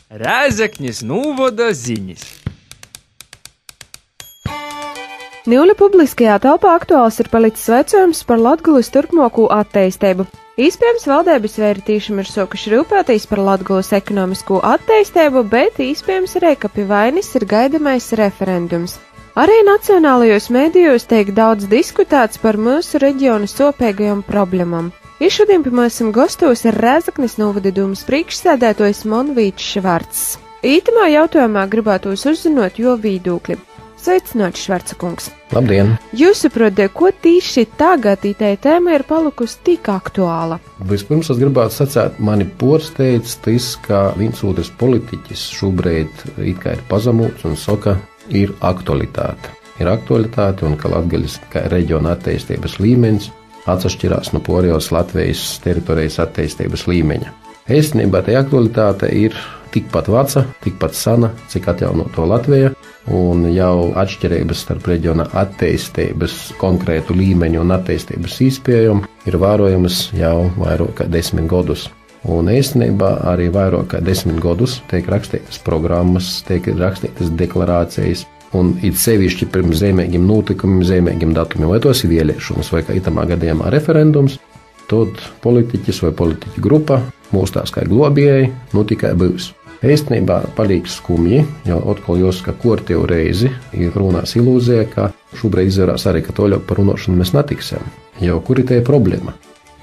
Rēzeknis novada ziņas. Niuļa publiskajā telpā aktuāls ir palicis veicojums par Latgulis turpmāko attīstību. Iespējams, valdības vērtīšana ir sokuši rūpēties par Latgulis ekonomisko attīstību, bet iespējams arī, ka pie vainis ir gaidamais referendums. Arī nacionālajos mēdījos tiek daudz diskutēts par mūsu reģionu sopīgajām problēmām. Šodien pie mums gastos ir Rēzeknis novada dūmas priekšsēdētājs Monvīts Švarcs. Ītamā jautājumā gribētos uzzināt jo viedokli. Sveicināts, Švarca kungs! Labdien! Jūsuprāt, ko tieši tagad itē tēma ir palikusi tik aktuāla? Vispirms es gribētu sacīt, mani pārsteidz tas, ka viens otrs politiķis šobrīd it kā ir pazemūts un saka, ir aktualitāte. Ir aktualitāte un ka Latgalis kā reģiona attīstības līmenis atšķirās no pārējās Latvijas teritorijas attīstības līmeņa. Īstenībā tā aktualitāte ir tikpat veca, tikpat sena, cik atjaunoto Latvija, un jau atšķirības starp reģiona attīstības konkrētu līmeņu un attīstības iespējām ir vērojamas jau vairāk kā 10 gadus. Un īstenībā arī vairāk kā 10 gadus tiek rakstītas programmas, tiek rakstītas deklarācijas, un it sevišķi pirms zīmīgiem notikumiem, zīmīgiem datumiem, vai tos ir vēlēšanas, vai kā itamā gadījumā referendums, tad politiķis vai politiķa grupa mūstās kā globējai, tikai būs. Īstenībā paliek skumji, jo atkal jāsaka, kārtējo reizi ir runās ilūzija, ka šobrīd izvērās arī, ka toļāk par runāšanu mēs netiksim. Jo kur ir tā problēma?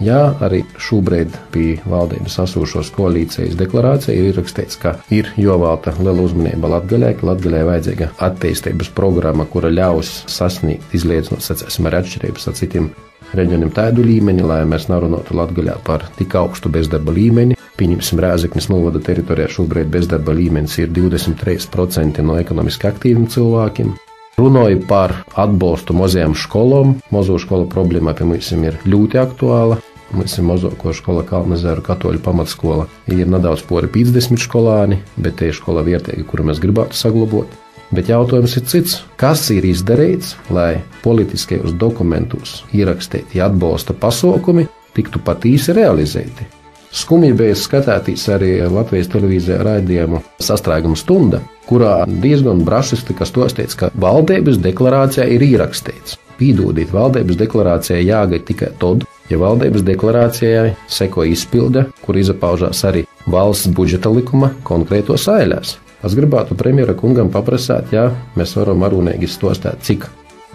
Jā, arī šobrīd pie valdības asūšos koalīcijas deklarācija ir rakstīts, ka ir jāvelta liela uzmanība Latgaļai, ka Latgaļai vajadzīga attīstības programma, kura ļaus sasniegt, izliecinot, sacēsim, ar atšķirības ar citiem reģioniem tādu līmeni, lai mēs nerunātu Latgaļā par tik augstu bezdarba līmeni. Pieņemsim, Rēzeknis novada teritorijā šobrīd bezdarba līmenis ir 23% no ekonomiski aktīviem cilvēkiem. Runāju par atbalstu mazajām skolām. Mazo skolu problēma pie mums ir ļoti aktuāla. Mums ir mazāko skola Kalnazeru katoļu pamatskola. Ir nedaudz pori 50 skolāni, bet tie ir skola vietēji, kuru mēs gribētu saglabāt. Bet jautājums ir cits. Kas ir izdarīts, lai politiskajos dokumentos ierakstīti atbalsta pasākumi tiktu patīsi realizēti? Skumji bija skatīties arī Latvijas televīzijā raidījumu Sastrēguma stunda, kurā diezgan brašis tika stostīts, ka valdības deklarācijā ir ierakstīts. Pīdūdīt, valdības deklarācijai jāgaida tikai tad, ja valdības deklarācijai seko izpilde, kur izpaužās arī valsts budžeta likuma konkrētos ailēs. Es gribētu premjera kungam paprasāt, ja mēs varam arunīgi stostāt, cik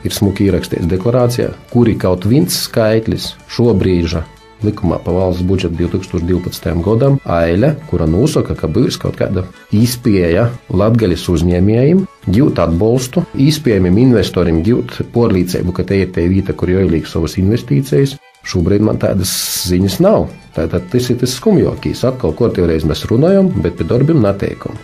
ir smuki ierakstīts deklarācijā, kuri kaut viens skaitlis šobrīd likumā pa valsts budžetu 2012. gadam aile, kura nosaka, ka būs kaut kāda izpēja Latgaļas uzņēmējiem, gūt atbalstu, izpējamiem investoriem gūt porlīdzību, ka te ir te vieta, kur jāieliek savas investīcijas. Šobrīd man tādas ziņas nav. Tātad tas ir tas skumjokīs. Atkal, ko teoreiz mēs runājam, bet pie darbiem netiekam.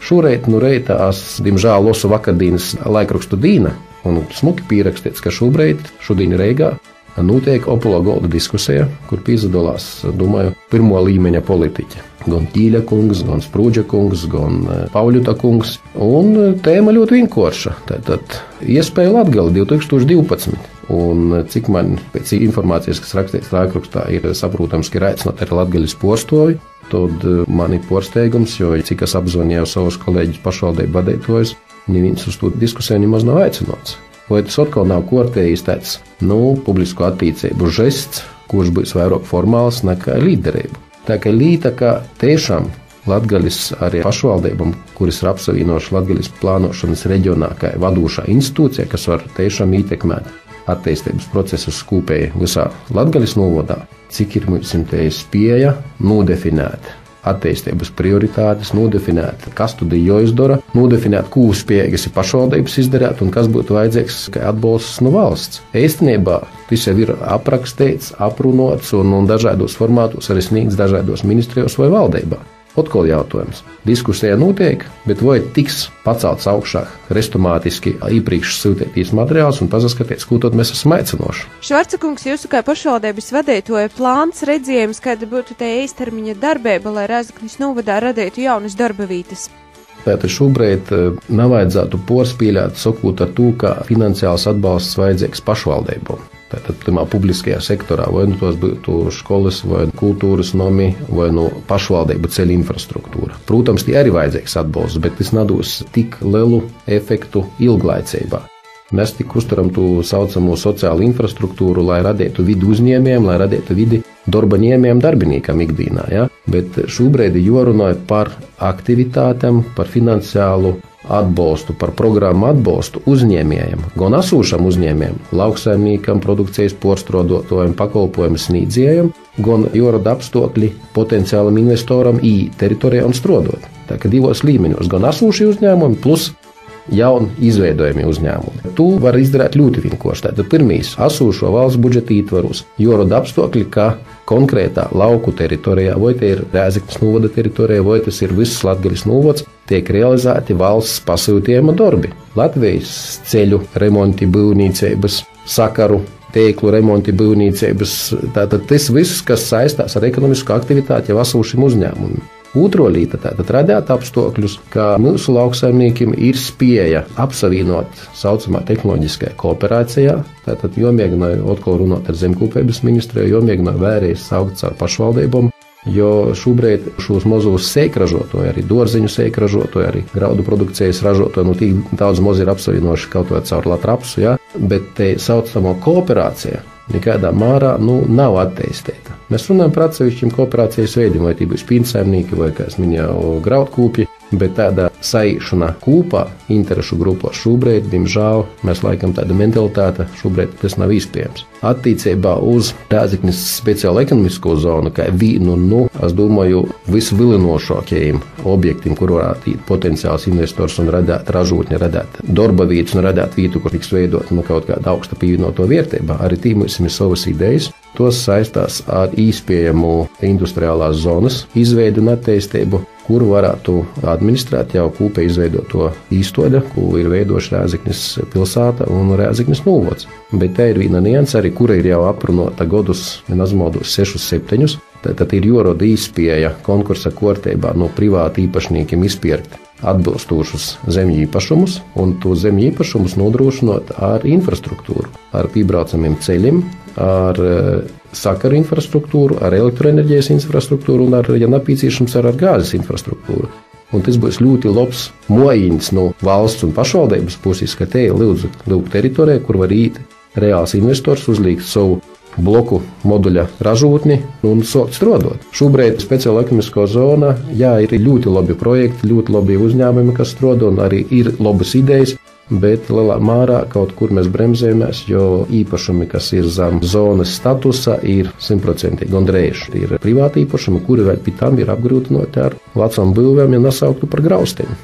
Šoreit, reitā, es, diemžēl, lasu vakardienas laikrakstu Dīna, un smuki pierakstīts, ka šodien Reigā notiek Opolo golda diskusija, kur piedalās, domāju, pirmo līmeņa politiķi. Gan Ķīļa kungs, gan Sprūdža kungs, gan Pauļuta kungs. Un tēma ļoti vienkārša. Tātad iespēja Latgali 2012. Un cik man pēc informācijas, kas rakstīts laikrakstā, ir saprotams, ka ir aicināti arī Latgaļas postovi, tad man ir pārsteigums, jo cik es apzvanīju savus kolēģus pašvaldību vadītājus, neviens uz to diskusiju nemaz nav aicināts. Vai tas atkal nav kārtējis tāds, publisko attīstību žests, kurš būs vairāk formāls nekā līderība. Tā kā līta, ka tiešām Latgaļas arī pašvaldībam, kuras ir apsavienojuši Latgaļas plānošanas reģionā kā vadošā institūcija, kas var tiešām ietekmēt attīstības procesus kopēji visā Latgaļas novadā, cik ir mums te spēja nodefinēt attīstības prioritātes, nodefinēt, kas tad ir jāizdara, nodefinēt, ko spējīgas ir pašvaldības izdarīt un kas būtu vajadzīgs kā atbalsts no valsts. Īstenībā tas jau ir aprakstīts, aprunāts un dažādos formātos arī sniegts dažādos ministrijos vai valdībā. Atkal jautājums. Diskusija notiek, bet vai tiks pacelts augšā restomātiski iepriekš sūtītīs materiāls un paskatīties, ko tad mēs esam aicinoši. Švarca kungs, jūsu kā pašvaldības vadītāja plāns redzējums, kāda būtu te īstermiņa darbība, lai Rēzeknis novadā radītu jaunas darba vietas? Tātad šobrīd nevajadzētu porspīļāt, sakot ar to, ka finansiāls atbalsts vajadzīgs pašvaldībām. Tātad publiskajā sektorā, vai tos būtu skolas, vai kultūras nomi, vai pašvaldību ceļu infrastruktūra. Protams, tie arī vajadzīgs atbalsts, bet tas nedos tik lielu efektu ilglaicībā. Mēs tik uzturam to saucamo sociālu infrastruktūru, lai radītu vidi uzņēmējiem, lai radītu vidi darba ņēmējiem darbiniekam ikdienā. Ja? Bet šobrīd ir jārunā par aktivitātēm, par finansiālu atbalstu, par programmu atbalstu uzņēmējiem, gan asūšam uzņēmējiem, lauksaimniekam, produkcijas porstrādātājiem, pakalpojumu sniedzējiem, gan jārada apstākļi potenciālam investoram teritorijā un strādāt. Tā kā divos līmeņos, gan asūši uzņēmumi plus jauni izveidojami uzņēmumi. To var izdarīt ļoti vienkārši. Tātad pirmīs asūšo valsts budžeta ietvaros jārada apstākļi, ka konkrētā lauku teritorijā, vai te ir Rēzeknes novada teritorija, vai tas ir viss Latgaļas novads, tiek realizēti valsts pasūtījuma darbi. Latvijas ceļu remonti, būvniecības, sakaru tīklu remonti, būvniecības. Tātad tas viss, kas saistās ar ekonomisku aktivitāti jau asūšiem uzņēmumiem. Otro līta tātad radīt apstākļus, ka mūsu lauksaimniekiem ir spēja apsavienot saucamā tehnoloģiskajā kooperācijā. Tātad jāmēģina atkal runāt ar zemkopības ministriju, jāmēģina vēlreiz saukt ar pašvaldībām, jo šobrīd šos mazos sēkražotāji, arī dārzeņu sēkražotāji, arī graudu produkcijas ražotāji, nu tik daudz maz ir apsavienojuši kaut vai caur latrapsu, ja? Bet te saucamo kooperācija nekādā mērā nav attīstīta. Mēs runājam par atsevišķiem kooperācijas veidiem, vai tie būs piensaimnieki, vai, kā es minēju, graudkūpji, bet tāda saīšana kopā interešu grupos šobrīd, diemžēl, mēs laikam tāda mentalitāte, šobrīd tas nav iespējams. Attiecībā uz Rēzeknes speciālo ekonomisko zonu, kā vienu, es domāju, visvilinošākajiem objektiem, kur varētu īt potenciāls investors un radīt ražotņi, radīt darba vietas un radīt vietu, kur tiks veidot kaut kāda augsta pievienoto vērtībā. Arī tī mums ir savas idejas. Tos saistās ar īspējamu industriālās zonas izveidu un attīstību, kuru varētu administrēt jau kopēji izveidoto īstoļa, ko ir veidoši Rēzeknes pilsēta un Rēzeknes novads. Bet te ir viena nianse arī, kura ir jau aprunota godus, ja nezmodos 6-7. Tad ir jārada īspēja konkursa kārtībā no privāta īpašniekiem izpirkt atbilstošus zemju īpašumus, un to zemju īpašumus nodrošinot ar infrastruktūru, ar piebraucamiem ceļiem, ar sakaru infrastruktūru, ar elektroenerģijas infrastruktūru un, ja nepieciešams, ar gāzes infrastruktūru. Un tas būs ļoti labs mojiņš no valsts un pašvaldības puses, ka te ir lūdzu teritorija, kur var īt reāls investors, uzlikt savu bloku moduļa ražotni un sākt strādāt. Šobrīd speciāla ekonomiskā zona, ir ļoti labi projekti, ļoti labi uzņēmumi, kas strādā, un arī ir labas idejas, bet lielā mērā kaut kur mēs bremzējamies, jo īpašumi, kas ir zem zonas statusa, ir 100% gandrīz. Ir privāti īpašumi, kuri vēl pie tam ir apgrūtināti ar vecām būvēm, ja nesauktu par graustiem.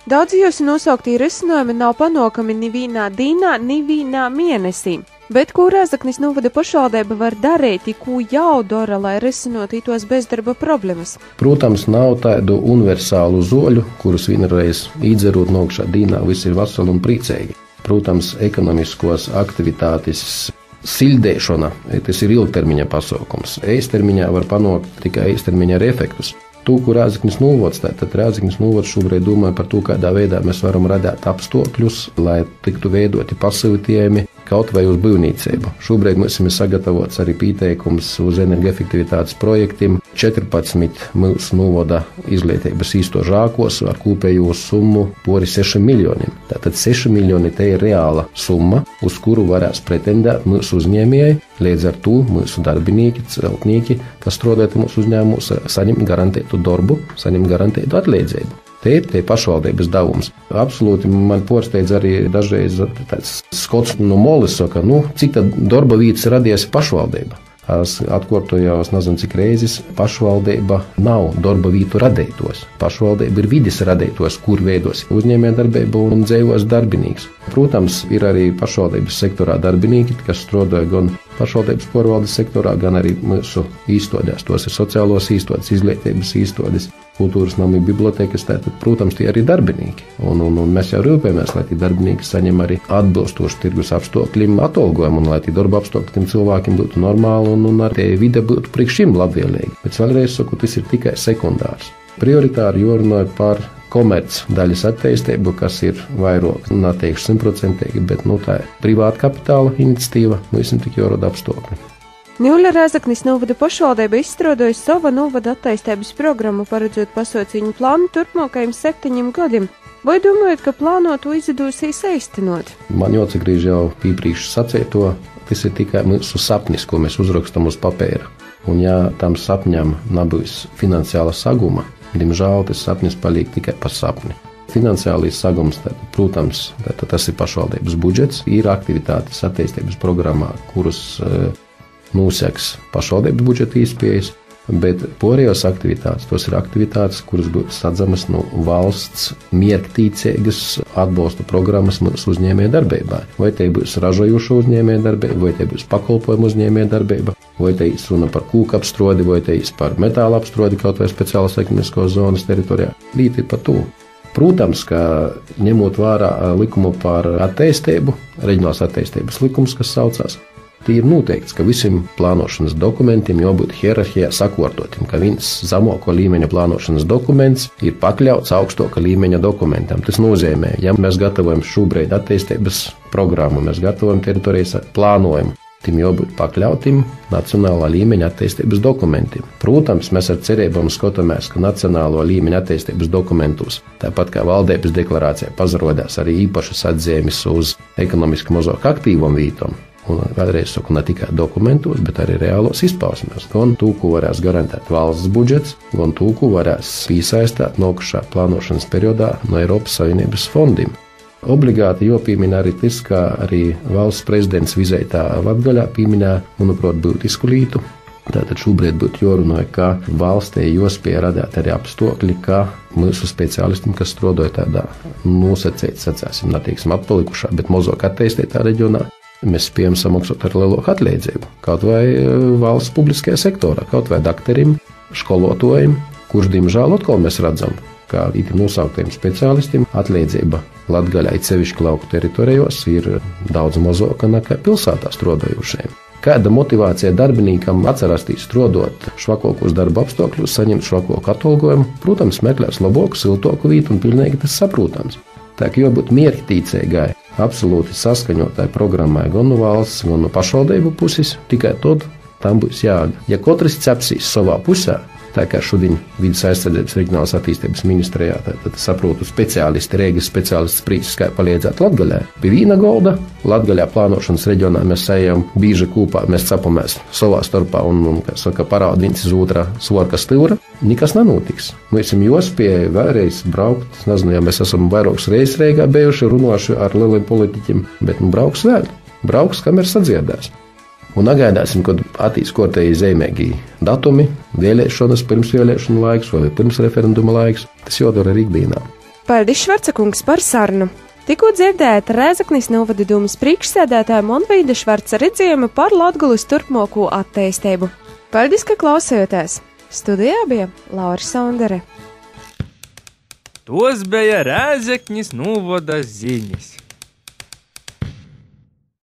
Daudzi jūsu nosauktie risinājumi nav panākami nevienā dienā, nevienā mēnesī. Bet ko Rēzeknes novada pašvaldība var darīt, ko jau dara, lai risinātu tos bezdarba problēmas? Protams, nav tādu universālu zoļu, kurus vienreiz īdzerot nokšā dienā, visi ir veseli un priecīgi. Protams, ekonomiskos aktivitātes sildēšana, tas ir ilgtermiņa pasākums. Īstermiņā var panākt tikai īstermiņa ar efektus. To, ko Rēzeknes novads, tad Rēzeknes novads šobrīd domā par to, kādā veidā mēs varam radīt apstākļus, lai tiktu veidoti pasūtījumi kaut vai uz būvniecību. Šobrīd mums ir sagatavots arī pieteikums uz energoefektivitātes projektiem 14 mūsu novada izglītības īsto žākos ar kopējo summu pori 6 miljoniem. Tātad 6 miljoni te ir reāla summa, uz kuru varēs pretendēt mūsu uzņēmēji. Līdz ar to mūsu darbinieki, celtnieki, kas strādāja mūsu uzņēmumus, saņem garantētu darbu, saņem garantētu atlīdzību. Te ir pašvaldības devums. Absolūti man pārsteidz arī dažreiz tāds skots no molis saka, cik tad darba vietas radies pašvaldība. Es atkārtoju, es nezinu, cik reizes pašvaldība nav darba vietu radītos. Pašvaldība ir vides radītos, kur veidos uzņēmējdarbību un dzīvos darbinīgs. Protams, ir arī pašvaldības sektorā darbinieki, kas strādāja gan pašvaldības pārvaldes sektorā, gan arī mūsu īstodēs. Tos ir sociālos īstodes, izglītības īstodes, kultūras nami, bibliotekas. Tātad, protams, tie arī darbinieki. Un mēs jau rūpējamies, lai tie darbinieki saņem arī atbilstoši tirgus apstākļiem atalgojumu, un lai tie darba apstākļi tiem cilvēkiem būtu normāli un arī vide būtu priekš šim labvēlīgi. Bet vēlreiz saku, tas ir tikai sekundārs. Prioritāri jārunā par komerc daļas attīstību, kas ir vairāk, neteikšu 100%, bet tā ir privāta kapitāla iniciatīva, mums ir tik jārada apstākļi. Niuļa Rēzeknis novada pašvaldība izstrādājusi savu novada attīstības programmu, paredzot pasauciņu plānu turpmākajiem 7 gadiem. Vai domājat, ka plānotu izdosies īstenot? Man jāatgriež jau iepriekš sacīto, tas ir tikai mūsu sapnis, ko mēs uzrakstam uz papīra. Un ja tam sapņam nebūs finansiāla saguma, diemžēl tas sapnis paliek tikai par sapni. Finansiālais sagums, protams, tas ir pašvaldības budžets, ir aktivitātes attīstības programmā, kuras noseks pašvaldības budžeta izpējas, bet pārējās aktivitātes, tos ir aktivitātes, kuras būtu sadzamas no valsts mierktīcīgas atbalsta programmas mūsu uzņēmēju darbībā. Vai te būs ražojoša uzņēmēju darbība, vai te būs pakalpojumu uzņēmēju darbība, vai te runa par kūku apstrodi, vai te par metāla apstrodi kaut vai speciālas ekonomiskās zonas teritorijā. Līdzi par to. Protams, ka ņemot vērā likumu par attīstību, reģionālās attīstības likums, kas saucās, ir noteikts, ka visiem plānošanas dokumentiem jābūt hierarhijā sakārtotiem, ka viens zemāko līmeņa plānošanas dokuments ir pakļauts augstāka līmeņa dokumentam. Tas nozīmē, ja mēs gatavojam šobrīd attīstības programmu, mēs gatavojam teritorijas plānojumu, tiem jābūt pakļautiem nacionālā līmeņa attīstības dokumentiem. Protams, mēs ar cerībām skatāmies, ka nacionālo līmeņa attīstības dokumentos, tāpat kā valdības deklarācijā, pazarodās arī īpašas atzīmes uz ekonomiski mazāk aktīvām vītām. Un vēlreiz saku, ne tikai dokumentos, bet arī reālos izpausmēs. Gan to, ko varēs garantēt valsts budžets, gan to, ko varēs piesaistīt nākošā plānošanas periodā no Eiropas Savienības fondiem. Obligāti jāpiemina arī tas, ka arī valsts prezidents vizitā Latgaļā pieminēja, manuprāt, būtisku lietu. Tātad šobrīd būtu jārunā, ka valstī jāspēj radīt arī apstākļi, ka mūsu speciālistiem, kas strādāja tādā nosacītā, neteiksim, apvalikušā, bet mazāk attīstītā reģionā, mēs spējam samaksāt ar lielāku atlīdzību. Kaut vai valsts publiskajā sektorā, kaut vai dakterim, skolotājiem, kurš, diemžēl, atkal mēs redzam, ka itim nosauktiem speciālistiem atlīdzība Latgaļā, it sevišķi lauku teritorijos, ir daudz mazāka nekā pilsētā strādājošiem. Kāda motivācija darbinīkam atcerasties strādāt švakākos darba apstākļos, saņemt švakāku atalgojumu? Protams, meklēs labāku, siltāku vietu un pilnīgi tas saprotams. Tā kā jābūt mierktīcīgai, absolūti saskaņotai programmai gan no valsts, gan no pašvaldību puses, tikai tad tam būs jāga. Ja katrs cepsīs savā pusē, tā kā šodien Vides aizsardzības reģionālās attīstības ministrijā, tad saprotu speciālisti, Rīgas speciālists sprīdis, kā palīdzēt Latgaļai. Pie viena golda Latgaļā plānošanas reģionā mēs ejam bīži kūpā, mēs cepamies savā starpā un kā saka, parāda viens iz otrā svorka stūra. Nekas nenotiks. Mēs esam jospēja vēlreiz braukt, nezinu, ja mēs esam vairākas reizes Rīgā bijuši, runājuši ar lieliem politiķiem, bet brauks vēl. Brauks, kamēr sadziedās. Un nagaidāsim, kad attīs kortēji zīmīgi datumi, vēlēšanas, pirmsvēlēšanu laiks vai pirms referenduma laiks. Tas jādara arī ikdienā. Paldies, Švarcakungs, par sarunu! Tikko dzirdējāt Rēzeknis novada dūmas priekšsēdētāja Monvīda Švarca redzējumu par Latgulis turpmāko attīstību. Paldies, ka klausījāties! Studijā bija Laura Sondere. Tos bija Rēzeknis novada ziņas.